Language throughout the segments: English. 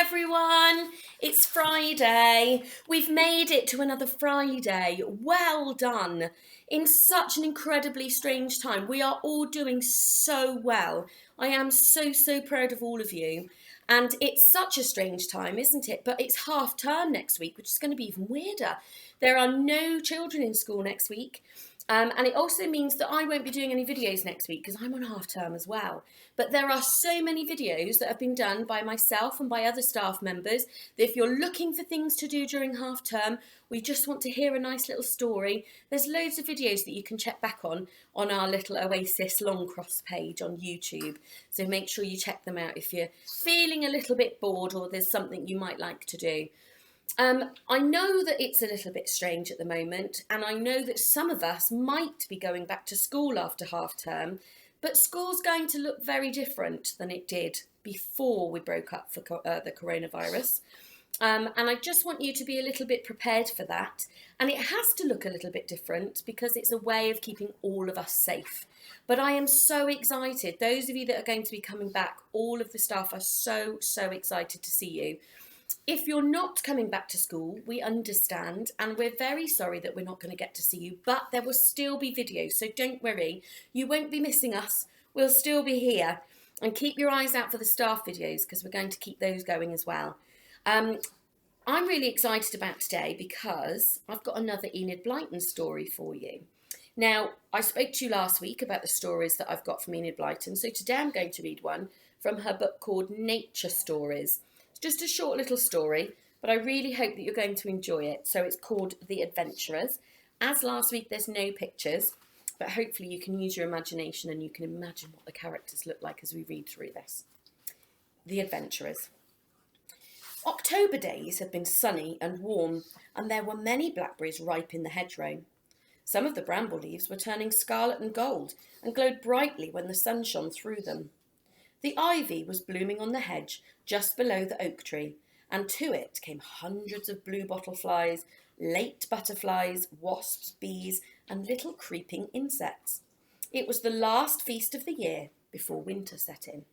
everyone. It's Friday. We've made it to another Friday. Well done. In such an incredibly strange time. We are all doing so well. I am so proud of all of you. And it's such a strange time, isn't it? But it's half term next week, which is going to be even weirder. There are no children in school next week. And it also means that I won't be doing any videos next week because I'm on half term as well. But there are so many videos that have been done by myself and by other staff members that if you're looking for things to do during half term, we just want to hear a nice little story, there's loads of videos that you can check back on our little Oasis Long Cross page on YouTube. So make sure you check them out if you're feeling a little bit bored or there's something you might like to do. I know that it's a little bit strange at the moment, and I know that some of us might be going back to school after half term, but school's going to look very different than it did before we broke up for the coronavirus. And I just want you to be a little bit prepared for that. And it has to look a little bit different because it's a way of keeping all of us safe. But I am so excited. Those of you that are going to be coming back, all of the staff are so excited to see you. If you're not coming back to school, we understand, and we're very sorry that we're not going to get to see you, but there will still be videos, so don't worry. You won't be missing us. We'll still be here. And keep your eyes out for the staff videos because we're going to keep those going as well. I'm really excited about today because I've got another Enid Blyton story for you. Now, I spoke to you last week about the stories that I've got from Enid Blyton, so today I'm going to read one from her book called Nature Stories. Just a short little story, but I really hope that you're going to enjoy it. So it's called The Adventurers. As last week, there's no pictures, but hopefully you can use your imagination and you can imagine what the characters look like as we read through this. The Adventurers. October days had been sunny and warm, and there were many blackberries ripe in the hedgerow. Some of the bramble leaves were turning scarlet and gold and glowed brightly when the sun shone through them. The ivy was blooming on the hedge just below the oak tree, and to it came hundreds of bluebottle flies, late butterflies, wasps, bees, and little creeping insects. It was the last feast of the year before winter set in.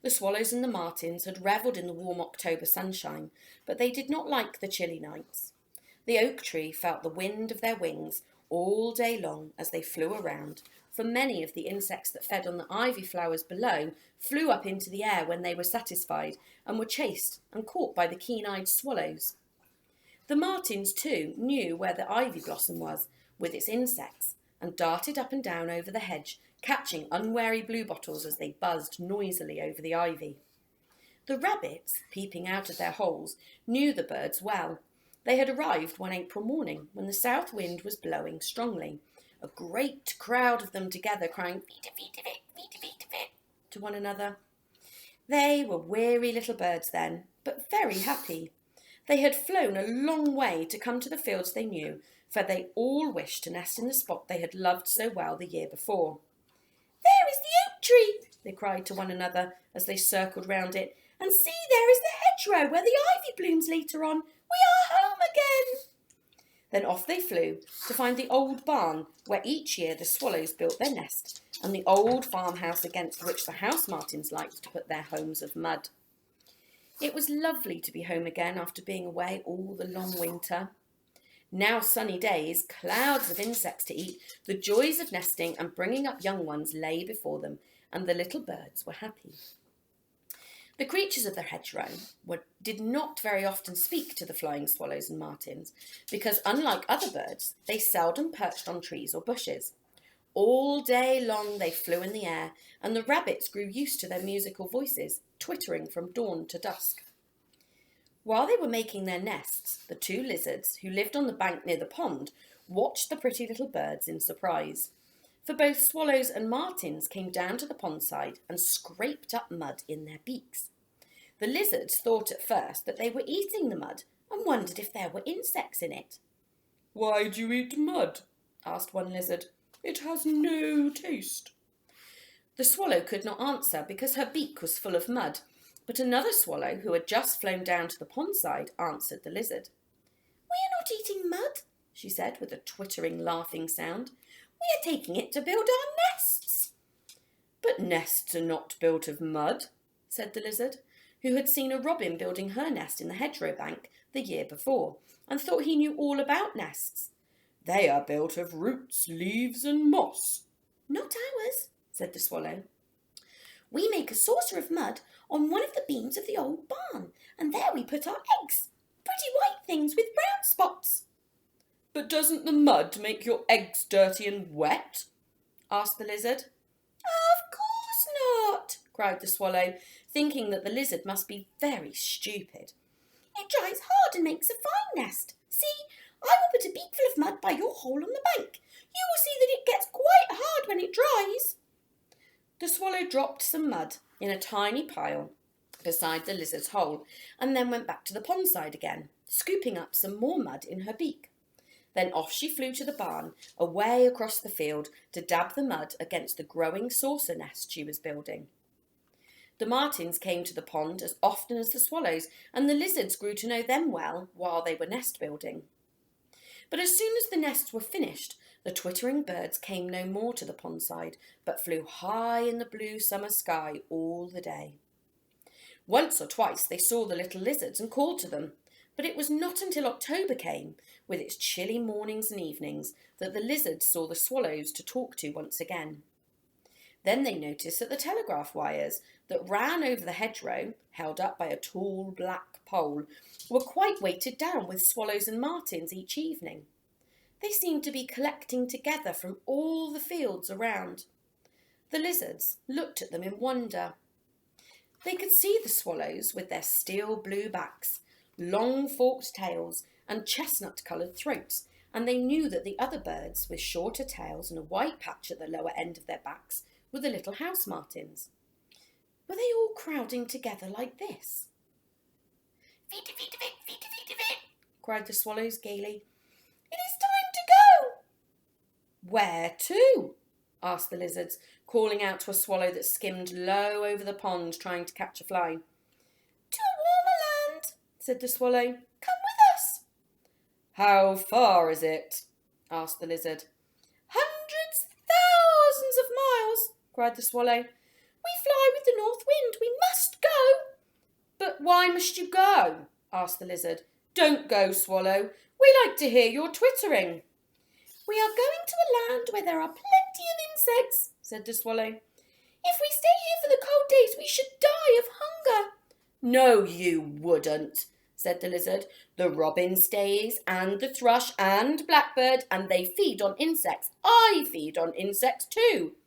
The swallows and the martins had revelled in the warm October sunshine, but they did not like the chilly nights. The oak tree felt the wind of their wings all day long as they flew around, for many of the insects that fed on the ivy flowers below flew up into the air when they were satisfied and were chased and caught by the keen-eyed swallows. The martins, too, knew where the ivy blossom was with its insects and darted up and down over the hedge, catching unwary bluebottles as they buzzed noisily over the ivy. The rabbits, peeping out of their holes, knew the birds well. They had arrived one April morning when the south wind was blowing strongly, a great crowd of them together crying "Veet-a-veet-a-veet, to one another. They were weary little birds then, but very happy. They had flown a long way to come to the fields they knew, for they all wished to nest in the spot they had loved so well the year before. "There is the oak tree," they cried to one another as they circled round it, "and see, there is the hedgerow where the ivy blooms later on. We are home again." Then off they flew to find the old barn where each year the swallows built their nest, and the old farmhouse against which the house martins liked to put their homes of mud. It was lovely to be home again after being away all the long winter. Now sunny days, clouds of insects to eat, the joys of nesting and bringing up young ones lay before them, and the little birds were happy. The creatures of the hedgerow did not very often speak to the flying swallows and martins, because unlike other birds, they seldom perched on trees or bushes. All day long they flew in the air, and the rabbits grew used to their musical voices, twittering from dawn to dusk. While they were making their nests, the two lizards, who lived on the bank near the pond, watched the pretty little birds in surprise. For both swallows and martins came down to the pondside and scraped up mud in their beaks. The lizards thought at first that they were eating the mud and wondered if there were insects in it. "Why do you eat mud?" asked one lizard. "It has no taste." The swallow could not answer because her beak was full of mud, but another swallow, who had just flown down to the pondside, answered the lizard. "We are not eating mud," she said with a twittering, laughing sound. "We are taking it to build our nests." "But nests are not built of mud," said the lizard. who had seen a robin building her nest in the hedgerow bank the year before, and thought he knew all about nests. "They are built of roots, leaves, and moss." "Not ours," said the swallow. "We make a saucer of mud on one of the beams of the old barn, and there we put our eggs. Pretty white things with brown spots." "But doesn't the mud make your eggs dirty and wet?" asked the lizard. "Of course not," cried the swallow, thinking that the lizard must be very stupid. "It dries hard and makes a fine nest. See, I will put a beakful of mud by your hole on the bank. You will see that it gets quite hard when it dries." The swallow dropped some mud in a tiny pile beside the lizard's hole, and then went back to the pond side again, scooping up some more mud in her beak. Then off she flew to the barn, away across the field, to dab the mud against the growing saucer nest she was building. The martins came to the pond as often as the swallows, and the lizards grew to know them well while they were nest building. But as soon as the nests were finished, the twittering birds came no more to the pond side, but flew high in the blue summer sky all the day. Once or twice they saw the little lizards and called to them, but it was not until October came, with its chilly mornings and evenings, that the lizards saw the swallows to talk to once again. Then they noticed that the telegraph wires that ran over the hedgerow, held up by a tall black pole, were quite weighted down with swallows and martins each evening. They seemed to be collecting together from all the fields around. The lizards looked at them in wonder. They could see the swallows with their steel blue backs, long forked tails, and chestnut-coloured throats, and they knew that the other birds, with shorter tails and a white patch at the lower end of their backs, were the little house martins. Were they all crowding together like this? "Feet, feet, feet, feet, feet, feet," cried the swallows gaily. "It is time to go." "Where to?" asked the lizards, calling out to a swallow that skimmed low over the pond trying to catch a fly. "To a warmer land," said the swallow. "Come with us." "How far is it?" asked the lizard. "Hundreds, thousands of miles," cried the swallow. "We fly with the north wind. We must go." "But why must you go?" asked the lizard. "Don't go, swallow. We like to hear your twittering." "We are going to a land where there are plenty of insects," said the swallow. "If we stay here for the cold days, we should die of hunger." "No, you wouldn't," said the lizard. "The robin stays, and the thrush and blackbird, and they feed on insects. I feed on insects too."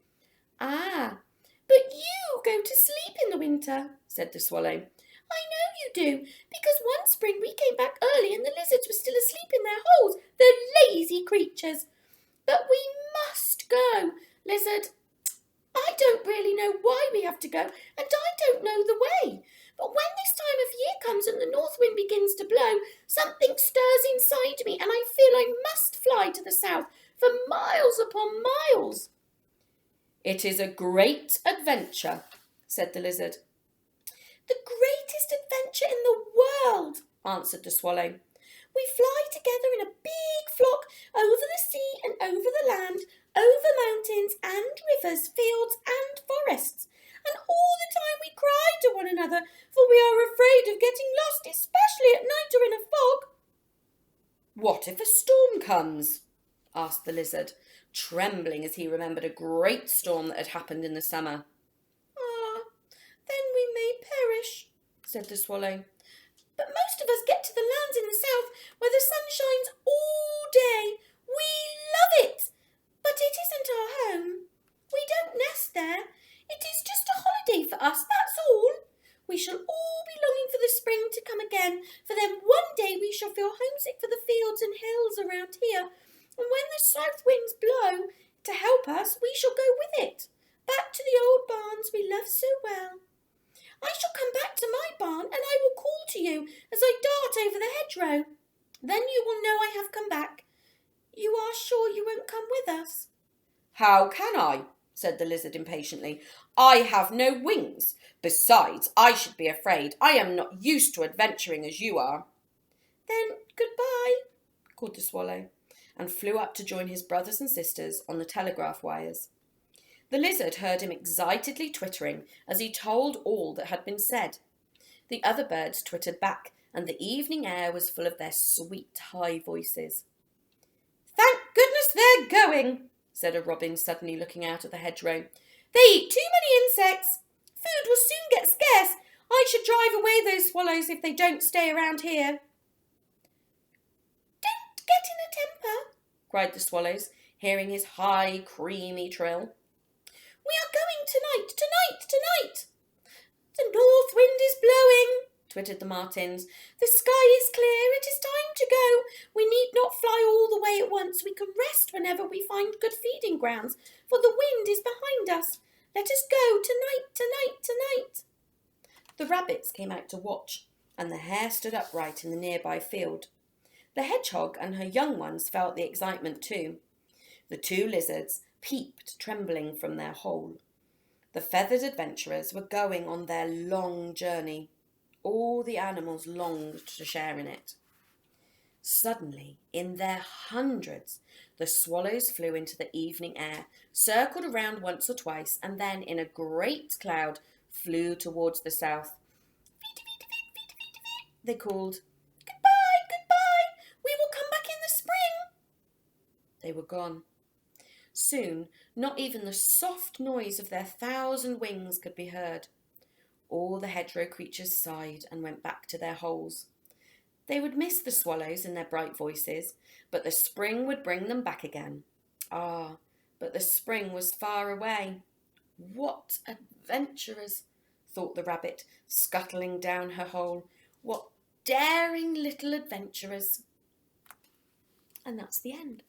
"Ah, but you go to sleep in the winter," said the swallow. "I know you do, because one spring we came back early and the lizards were still asleep in their holes, the lazy creatures. But we must go, lizard. I don't really know why we have to go, and I don't know the way. But when this time of year comes and the north wind begins to blow, something stirs inside me and I feel I must fly to the south for miles upon miles." "It is a great adventure," said the lizard. "The greatest adventure in the world," answered the swallow. "We fly together in a big flock over the sea and over the land, over mountains and rivers, fields and forests. And all the time we cry to one another, for we are afraid of getting lost, especially at night or in a fog." "What if a storm comes?" asked the lizard, trembling as he remembered a great storm that had happened in the summer. "Ah, then we may perish," said the swallow. "But most of us get to the lands in the south where the sun shines all day. We love it. But it isn't our home. We don't nest there. It is just a holiday for us, that's all. We shall all be longing for the spring to come again, for then one day we shall feel homesick for the fields and hills around here. And when the south winds blow to help us, we shall go with it, back to the old barns we love so well. I shall come back to my barn, and I will call to you as I dart over the hedgerow. Then you will know I have come back. You are sure you won't come with us?" "How can I?" said the lizard impatiently. "I have no wings. Besides, I should be afraid. I am not used to adventuring as you are." "Then goodbye," called the swallow, and flew up to join his brothers and sisters on the telegraph wires. The lizard heard him excitedly twittering as he told all that had been said. The other birds twittered back, and the evening air was full of their sweet high voices. "Thank goodness they're going," said a robin suddenly looking out at the hedgerow. "They eat too many insects. Food will soon get scarce. I should drive away those swallows if they don't stay around here." "Don't get in a temper," cried the swallows, hearing his high, creamy trill. "We are going tonight, tonight, tonight." "The north wind is blowing," twittered the martins. "The sky is clear. It is time to go. We need not fly all the way at once. We can rest whenever we find good feeding grounds, for the wind is behind us. Let us go tonight, tonight, tonight." The rabbits came out to watch, and the hare stood upright in the nearby field. The hedgehog and her young ones felt the excitement too. The two lizards peeped trembling from their hole. The feathered adventurers were going on their long journey. All the animals longed to share in it. Suddenly, in their hundreds, the swallows flew into the evening air, circled around once or twice, and then, in a great cloud, flew towards the south. They called, "Goodbye, goodbye, we will come back in the spring." They were gone. Soon, not even the soft noise of their 1,000 wings could be heard. All the hedgerow creatures sighed and went back to their holes. They would miss the swallows and their bright voices, but the spring would bring them back again. Ah, but the spring was far away. What adventurers, thought the rabbit, scuttling down her hole. What daring little adventurers. And that's the end.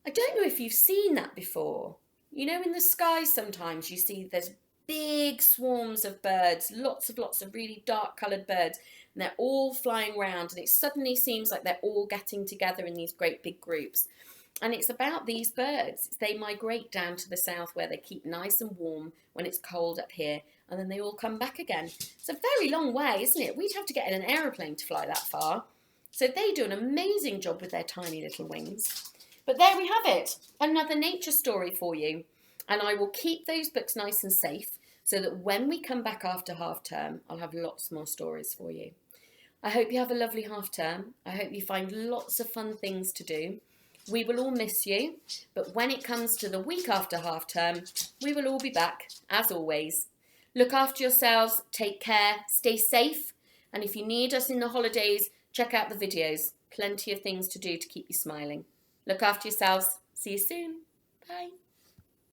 I don't know if you've seen that before. You know, in the sky sometimes you see there's big swarms of birds, lots of really dark coloured birds, and they're all flying around, and it suddenly seems like they're all getting together in these great big groups. And it's about these birds. They migrate down to the south where they keep nice and warm when it's cold up here, and then they all come back again. It's a very long way, isn't it? We'd have to get in an aeroplane to fly that far. So they do an amazing job with their tiny little wings. But there we have it, another nature story for you. And I will keep those books nice and safe so that when we come back after half term, I'll have lots more stories for you. I hope you have a lovely half term. I hope you find lots of fun things to do. We will all miss you, but when it comes to the week after half term, we will all be back, as always. Look after yourselves, take care, stay safe, and if you need us in the holidays, check out the videos. Plenty of things to do to keep you smiling. Look after yourselves. See you soon. Bye.